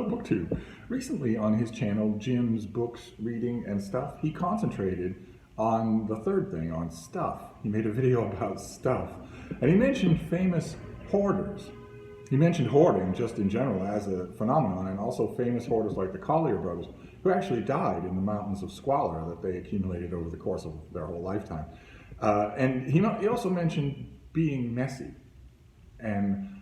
BookTube. Recently on his channel, Jim's Books, Reading, and Stuff, he concentrated on the third thing, on stuff. He made a video about stuff. And he mentioned famous hoarders. He mentioned hoarding just in general as a phenomenon, and also famous hoarders like the Collier brothers, who actually died in the mountains of squalor that they accumulated over the course of their whole lifetime. And he also mentioned being messy and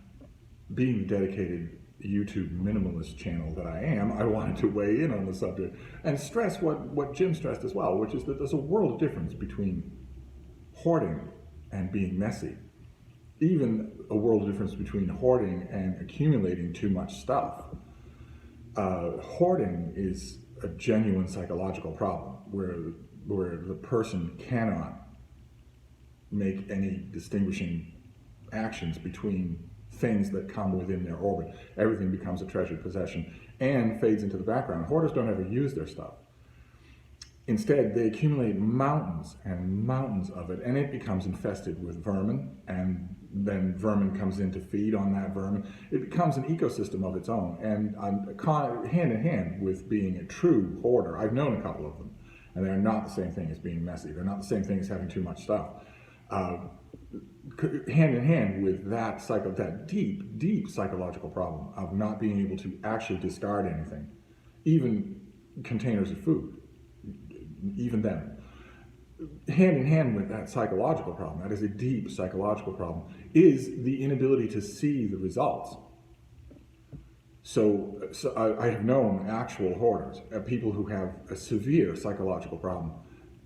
being the dedicated YouTube minimalist channel that I am. I wanted to weigh in on the subject and stress what Jim stressed as well, which is that there's a world of difference between hoarding and being messy. Even a world of difference between hoarding and accumulating too much stuff. Hoarding is a genuine psychological problem where the person cannot make any distinguishing actions between things that come within their orbit. Everything becomes a treasured possession and fades into the background. Hoarders don't ever use their stuff. Instead, they accumulate mountains and mountains of it, and it becomes infested with vermin, and then vermin comes in to feed on that vermin. It becomes an ecosystem of its own, and hand in hand with being a true hoarder. I've known a couple of them, and they're not the same thing as being messy. They're not the same thing as having too much stuff. Hand in hand with that deep psychological problem of not being able to actually discard anything, even containers of food. Even then, hand in hand with that psychological problem, that is a deep psychological problem, is the inability to see the results. So I have known actual hoarders, people who have a severe psychological problem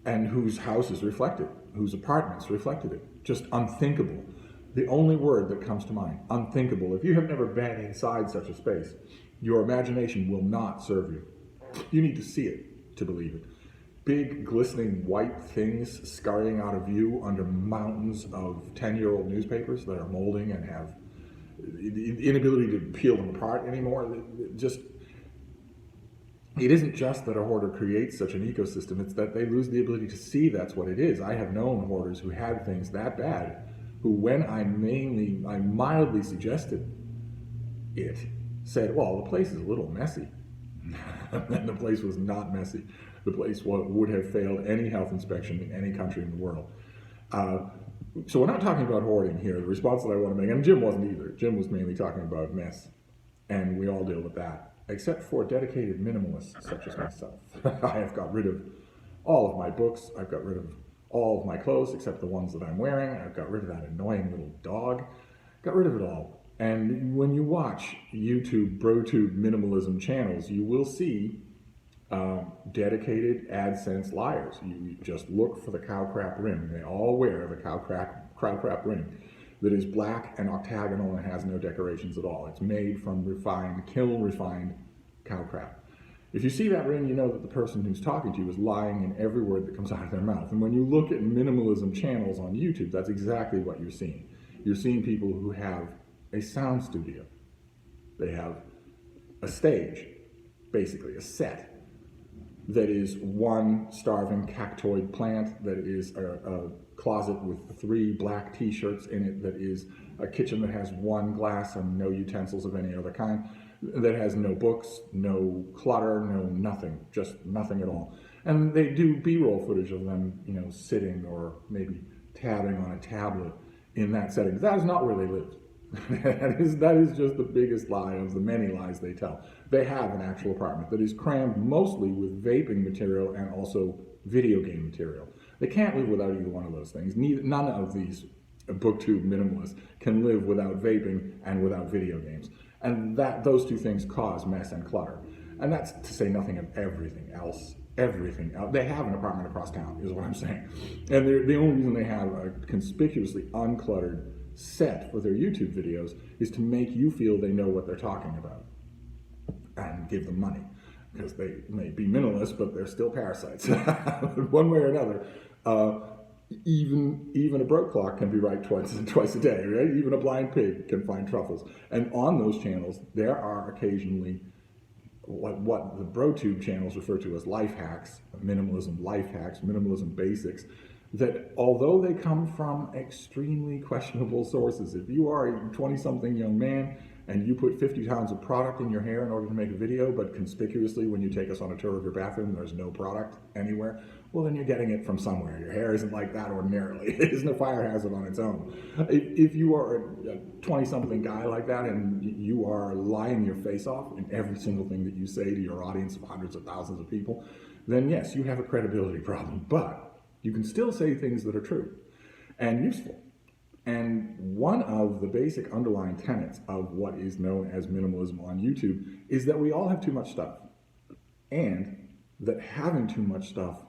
and whose houses reflected, whose apartments reflected it. Just unthinkable. The only word that comes to mind, unthinkable. If you have never been inside such a space, your imagination will not serve you. You need to see it to believe it. Big, glistening white things scurrying out of view under mountains of 10-year-old newspapers that are molding and have the inability to peel them apart anymore. It isn't just that a hoarder creates such an ecosystem, it's that they lose the ability to see that's what it is. I have known hoarders who had things that bad, who when I mildly suggested it, said, well, the place is a little messy. And the place was not messy. The place would have failed any health inspection in any country in the world. So we're not talking about hoarding here. The response that I want to make, and Jim wasn't either. Jim was mainly talking about mess, and we all deal with that, except for dedicated minimalists such as myself. I have got rid of all of my books. I've got rid of all of my clothes except the ones that I'm wearing. I've got rid of that annoying little dog. Got rid of it all. And when you watch YouTube, BroTube minimalism channels, you will see dedicated AdSense liars. You just look for the cow crap ring. They all wear the cow crap ring that is black and octagonal and has no decorations at all. It's made from kiln refined cow crap. If you see that ring, you know that the person who's talking to you is lying in every word that comes out of their mouth. And when you look at minimalism channels on YouTube, that's exactly what you're seeing. You're seeing people who have a sound studio. They have a stage, basically a set, that is one starving cactoid plant, that is a closet with 3 black t-shirts in it, that is a kitchen that has 1 glass and no utensils of any other kind, that has no books, no clutter, no nothing, just nothing at all. And they do B-roll footage of them, sitting or maybe tabbing on a tablet in that setting. That is not where they live. that is just the biggest lie of the many lies they tell. They have an actual apartment that is crammed mostly with vaping material and also video game material. They can't live without either one of those things. None of these BookTube minimalists can live without vaping and without video games. And those two things cause mess and clutter. And that's to say nothing of everything else. Everything else. They have an apartment across town, is what I'm saying. And the only reason they have a conspicuously uncluttered set for their YouTube videos is to make you feel they know what they're talking about and give them money, because they may be minimalists, but they're still parasites. One way or another, even a broke clock can be right twice a day, right? Even a blind pig can find truffles. And on those channels, there are occasionally what the BroTube channels refer to as life hacks, minimalism basics, that although they come from extremely questionable sources, if you are a 20-something young man and you put 50 pounds of product in your hair in order to make a video, but conspicuously when you take us on a tour of your bathroom, there's no product anywhere, well, then you're getting it from somewhere. Your hair isn't like that ordinarily. It isn't a fire hazard on its own. If you are a 20-something guy like that and you are lying your face off in every single thing that you say to your audience of hundreds of thousands of people, then yes, you have a credibility problem. But you can still say things that are true and useful. And one of the basic underlying tenets of what is known as minimalism on YouTube is that we all have too much stuff, and that having too much stuff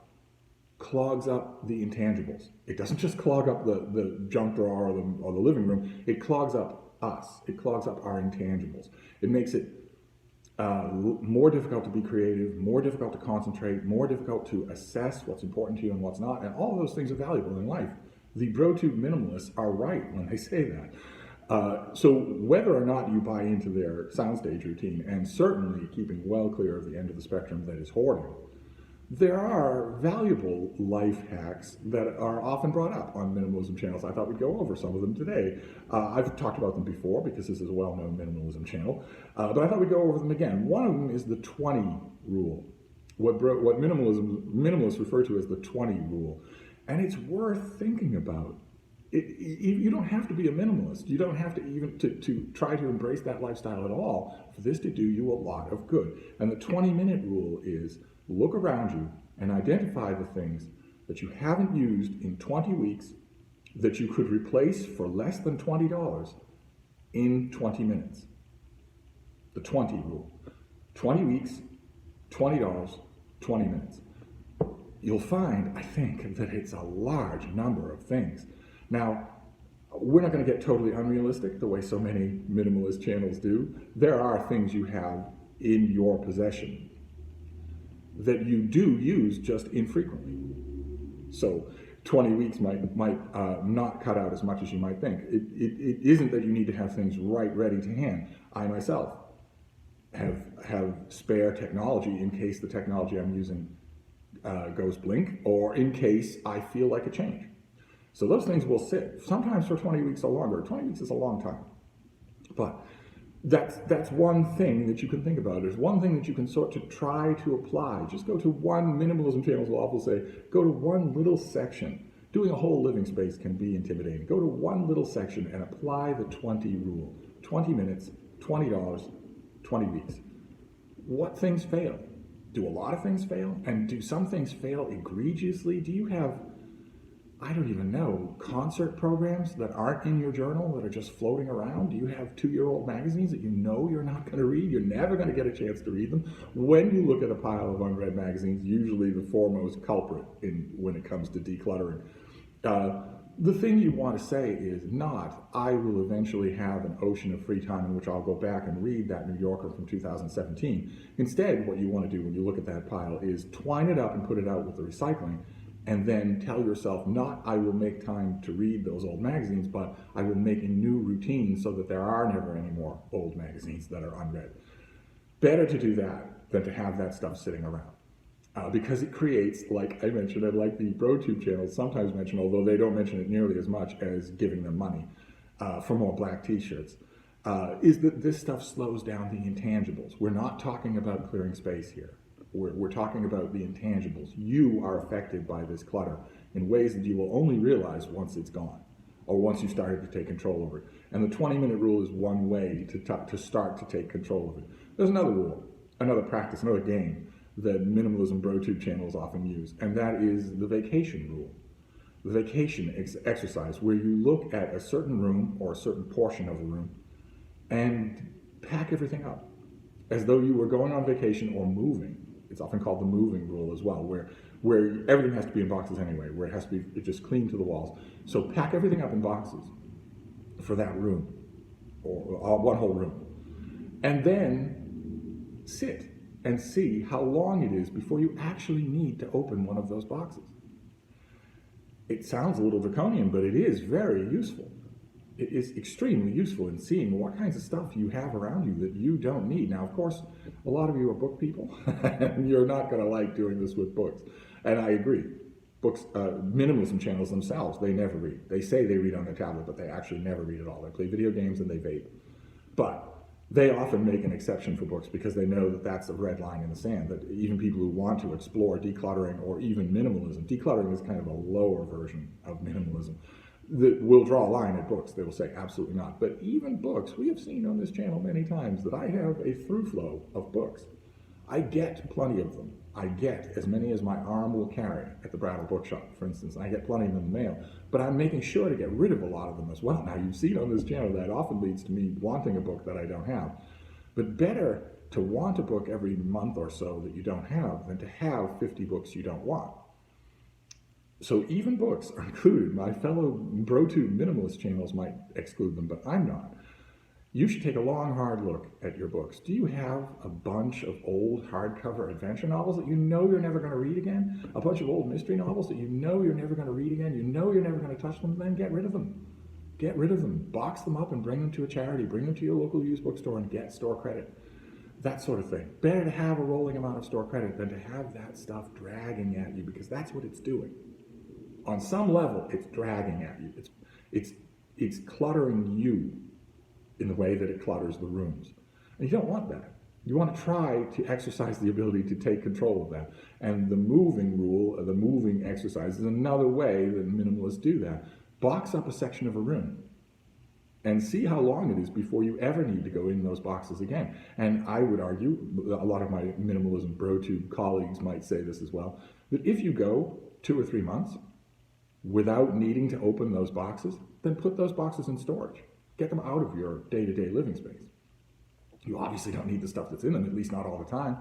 clogs up the intangibles. It doesn't just clog up the junk drawer or the living room, it clogs up us. It clogs up our intangibles. It makes it more difficult to be creative, more difficult to concentrate, more difficult to assess what's important to you and what's not, and all of those things are valuable in life. The BroTube minimalists are right when they say that. So whether or not you buy into their soundstage routine, and certainly keeping well clear of the end of the spectrum that is hoarding, there are valuable life hacks that are often brought up on minimalism channels. I thought we'd go over some of them today. I've talked about them before because this is a well-known minimalism channel, but I thought we'd go over them again. One of them is the 20 rule, what minimalists refer to as the 20 rule. And it's worth thinking about. You don't have to be a minimalist. You don't have to even to try to embrace that lifestyle at all for this to do you a lot of good. And the 20-minute rule is look around you and identify the things that you haven't used in 20 weeks that you could replace for less than $20 in 20 minutes. The 20 rule. 20 weeks, $20, 20 minutes. You'll find, I think, that it's a large number of things. Now, we're not going to get totally unrealistic the way so many minimalist channels do. There are things you have in your possession that you do use just infrequently. So 20 weeks might not cut out as much as you might think. It isn't that you need to have things right ready to hand. I myself have spare technology in case the technology I'm using goes blink, or in case I feel like a change. So those things will sit, sometimes for 20 weeks or longer. 20 weeks is a long time. But that's one thing that you can think about. There's one thing that you can sort to try to apply. Just go to one, minimalism channels will often say, go to one little section. Doing a whole living space can be intimidating. Go to one little section and apply the 20 rule. 20 minutes, $20, 20 weeks. What things fail? Do a lot of things fail? And do some things fail egregiously? Do you have, I don't even know, concert programs that aren't in your journal that are just floating around? Do you have 2-year-old magazines that you know you're not going to read? You're never going to get a chance to read them. When you look at a pile of unread magazines, usually the foremost culprit when it comes to decluttering. The thing you want to say is not, I will eventually have an ocean of free time in which I'll go back and read that New Yorker from 2017. Instead, what you want to do when you look at that pile is twine it up and put it out with the recycling, and then tell yourself, not I will make time to read those old magazines, but I will make a new routine so that there are never any more old magazines that are unread. Better to do that than to have that stuff sitting around. Because it creates, like I mentioned, and like the BroTube channels sometimes mention, although they don't mention it nearly as much as giving them money for more black t-shirts, is that this stuff slows down the intangibles. We're not talking about clearing space here. We're talking about the intangibles. You are affected by this clutter in ways that you will only realize once it's gone, or once you started to take control over it. And the 20-minute rule is one way to start to take control of it. There's another rule, another practice, another game that minimalism BroTube channels often use, and that is the vacation rule. The vacation exercise, where you look at a certain room or a certain portion of a room and pack everything up as though you were going on vacation or moving. It's often called the moving rule as well, where everything has to be in boxes anyway, where it has to be just clean to the walls. So pack everything up in boxes for that room, or one whole room, and then sit and see how long it is before you actually need to open one of those boxes. It sounds a little draconian, but it is very useful. It is extremely useful in seeing what kinds of stuff you have around you that you don't need. Now, of course, a lot of you are book people, and you're not going to like doing this with books. And I agree. Books, minimalism channels themselves, they never read. They say they read on their tablet, but they actually never read at all. They play video games and they vape. But They often make an exception for books because they know that that's a red line in the sand, that even people who want to explore decluttering or even minimalism, decluttering is kind of a lower version of minimalism, that will draw a line at books. They will say absolutely not. But even books, we have seen on this channel many times that I have a through flow of books. I get plenty of them. I get as many as my arm will carry at the Brattle Bookshop, for instance. I get plenty of them in the mail, but I'm making sure to get rid of a lot of them as well. Now, you've seen on this channel that often leads to me wanting a book that I don't have. But better to want a book every month or so that you don't have than to have 50 books you don't want. So even books are included. My fellow BroTube minimalist channels might exclude them, but I'm not. You should take a long, hard look at your books. Do you have a bunch of old hardcover adventure novels that you know you're never going to read again? A bunch of old mystery novels that you know you're never going to read again? You know you're never going to touch them? Then get rid of them. Get rid of them. Box them up and bring them to a charity. Bring them to your local used bookstore and get store credit. That sort of thing. Better to have a rolling amount of store credit than to have that stuff dragging at you, because that's what it's doing. On some level, it's dragging at you. It's cluttering you in the way that it clutters the rooms. And you don't want that. You want to try to exercise the ability to take control of that. And the moving rule, the moving exercise, is another way that minimalists do that. Box up a section of a room and see how long it is before you ever need to go in those boxes again. And I would argue, a lot of my minimalism BroTube colleagues might say this as well, that if you go 2 or 3 months without needing to open those boxes, then put those boxes in storage. Get them out of your day-to-day living space. You obviously don't need the stuff that's in them, at least not all the time.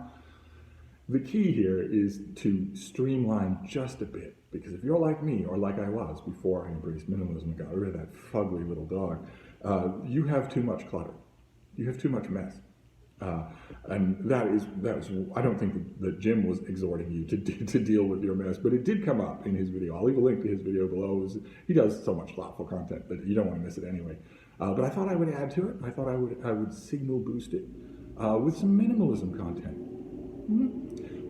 The key here is to streamline just a bit, because if you're like me, or like I was before I embraced minimalism and got rid of that fugly little dog, you have too much clutter. You have too much mess. And that was, I don't think that Jim was exhorting you to deal with your mess, but it did come up in his video. I'll leave a link to his video below. He does so much thoughtful content that you don't want to miss it anyway. But I thought I would add to it. I thought I would signal boost it with some minimalism content.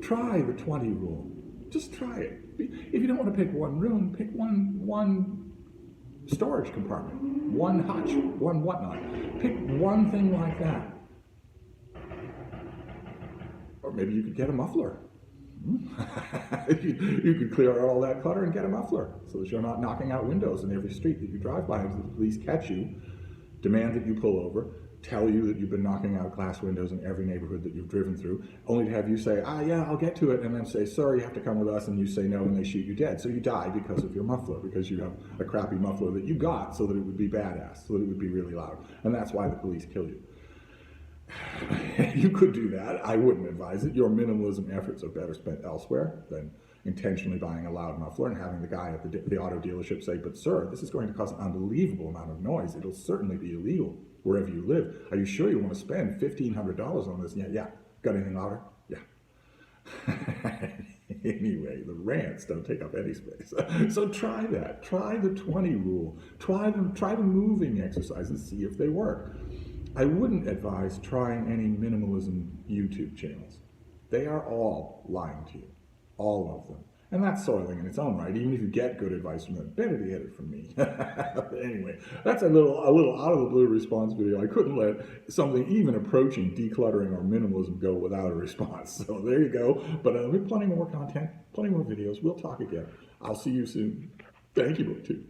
Try the 20 rule. Just try it. If you don't want to pick one room, pick one storage compartment, one hutch, one whatnot. Pick one thing like that. Or maybe you could get a muffler. You could clear out all that clutter and get a muffler so that you're not knocking out windows in every street that you drive by. If the police catch you, demand that you pull over, tell you that you've been knocking out glass windows in every neighborhood that you've driven through, only to have you say, yeah, I'll get to it, and then say, sorry, you have to come with us, and you say no, and they shoot you dead. So you die because of your muffler, because you have a crappy muffler that you got so that it would be badass, so that it would be really loud. And that's why the police kill you. You could do that. I wouldn't advise it. Your minimalism efforts are better spent elsewhere than intentionally buying a loud muffler and having the guy at the auto dealership say, but sir, this is going to cause an unbelievable amount of noise. It'll certainly be illegal wherever you live. Are you sure you want to spend $1,500 on this? Yeah. Got anything louder? Yeah. Anyway, the rants don't take up any space. So try that. Try the 20 rule. Try the moving exercise and see if they work. I wouldn't advise trying any minimalism YouTube channels. They are all lying to you. All of them. And that's soiling in its own right. Even if you get good advice from them, better to get it from me. Anyway, that's a little out of the blue response video. I couldn't let something even approaching decluttering or minimalism go without a response. So there you go. But we have plenty more content, plenty more videos. We'll talk again. I'll see you soon. Thank you, BroTube.